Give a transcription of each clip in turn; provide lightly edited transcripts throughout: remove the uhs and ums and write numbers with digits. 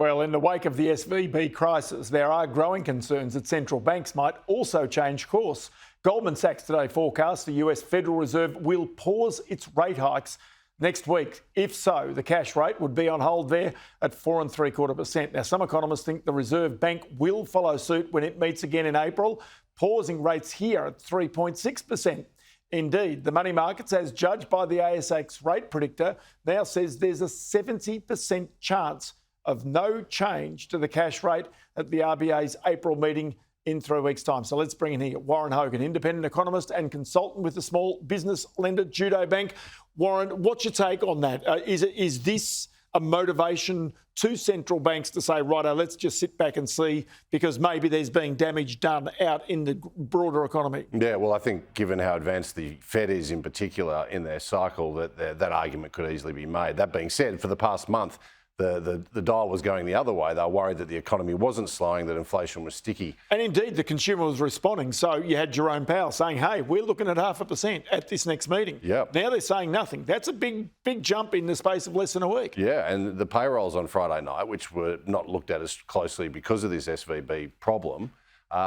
Well, in the wake of the SVB crisis, there are growing concerns that central banks might also change course. Goldman Sachs today forecasts the US Federal Reserve will pause its rate hikes next week. If so, the cash rate would be on hold there at 4.75%. Now, some economists think the Reserve Bank will follow suit when it meets again in April, pausing rates here at 3.6%. Indeed, the money markets, as judged by the ASX rate predictor, now says there's a 70% chance of no change to the cash rate at the RBA's April meeting in 3 weeks' time. So let's bring in here Warren Hogan, independent economist and consultant with the small business lender Judo Bank. Warren, what's your take on that? Is this a motivation to central banks to say, righto, let's just sit back and see, because maybe there's being damage done out in the broader economy? Yeah, well, I think given how advanced the Fed is in particular in their cycle, that argument could easily be made. That being said, for the past month, the dial was going the other way. They were worried that the economy wasn't slowing, that inflation was sticky. And indeed, the consumer was responding. So you had Jerome Powell saying, hey, we're looking at 0.5% at this next meeting. Yep. Now they're saying nothing. That's a big jump in the space of less than a week. Yeah, and the payrolls on Friday night, which were not looked at as closely because of this SVB problem,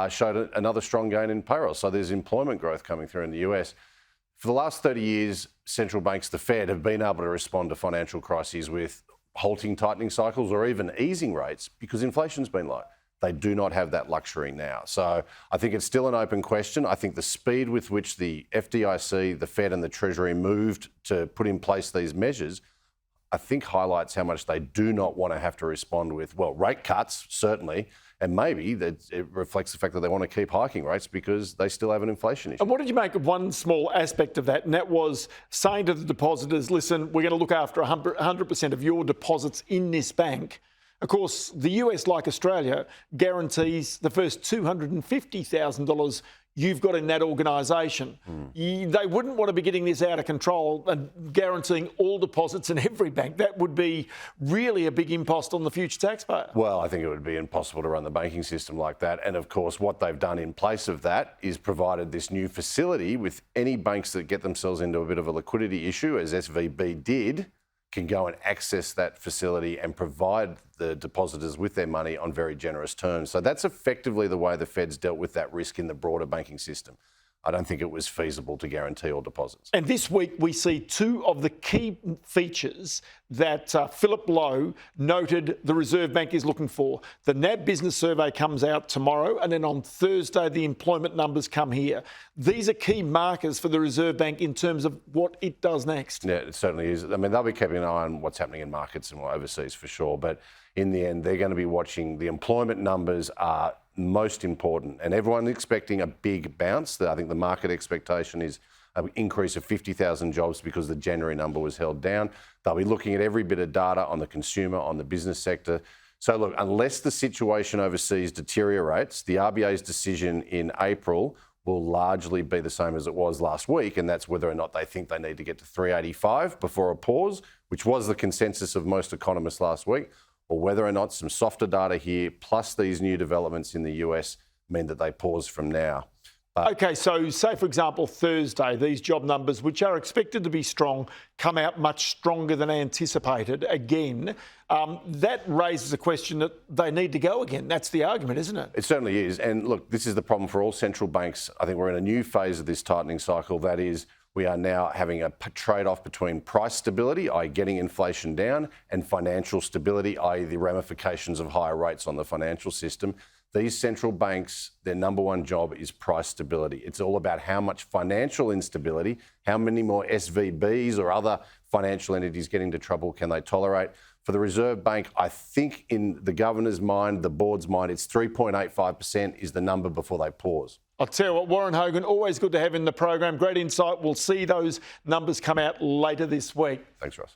showed another strong gain in payrolls. So there's employment growth coming through in the US. For the last 30 years, central banks, the Fed, have been able to respond to financial crises with halting tightening cycles or even easing rates because inflation's been low. They do not have that luxury now. So I think it's still an open question. I think the speed with which the FDIC, the Fed and the Treasury moved to put in place these measures, I think highlights how much they do not want to have to respond with, well, rate cuts, certainly, and maybe that it reflects the fact that they want to keep hiking rates because they still have an inflation issue. And what did you make of one small aspect of that? And that was saying to the depositors, listen, we're going to look after 100% of your deposits in this bank. Of course, the US, like Australia, guarantees the first $250,000 you've got in that organisation. They wouldn't want to be getting this out of control and guaranteeing all deposits in every bank. That would be really a big impost on the future taxpayer. Well, I think it would be impossible to run the banking system like that. And of course, what they've done in place of that is provided this new facility with any banks that get themselves into a bit of a liquidity issue, as SVB did, can go and access that facility and provide the depositors with their money on very generous terms. So that's effectively the way the Fed's dealt with that risk in the broader banking system. I don't think it was feasible to guarantee all deposits. And this week we see two of the key features that Philip Lowe noted the Reserve Bank is looking for. The NAB business survey comes out tomorrow, and then on Thursday the employment numbers come here. These are key markers for the Reserve Bank in terms of what it does next. Yeah, it certainly is. I mean, they'll be keeping an eye on what's happening in markets and overseas for sure. But in the end, they're going to be watching the employment numbers are most important, and everyone's expecting a big bounce. I think the market expectation is an increase of 50,000 jobs because the January number was held down. They'll be looking at every bit of data on the consumer, on the business sector. So look, unless the situation overseas deteriorates, the RBA's decision in April will largely be the same as it was last week, and that's whether or not they think they need to get to 385 before a pause, which was the consensus of most economists last week, or whether or not some softer data here, plus these new developments in the US, mean that they pause from now. OK, so say, for example, Thursday, these job numbers, which are expected to be strong, come out much stronger than anticipated again. That raises a question that they need to go again. That's the argument, isn't it? It certainly is. And look, this is the problem for all central banks. I think we're in a new phase of this tightening cycle. That is, we are now having a trade-off between price stability, i.e. getting inflation down, and financial stability, i.e. the ramifications of higher rates on the financial system. These central banks, their number one job is price stability. It's all about how much financial instability, how many more SVBs or other financial entities get into trouble can they tolerate. For the Reserve Bank, I think in the governor's mind, the board's mind, it's 3.85% is the number before they pause. I'll tell you what, Warren Hogan, always good to have in the program. Great insight. We'll see those numbers come out later this week. Thanks, Ross.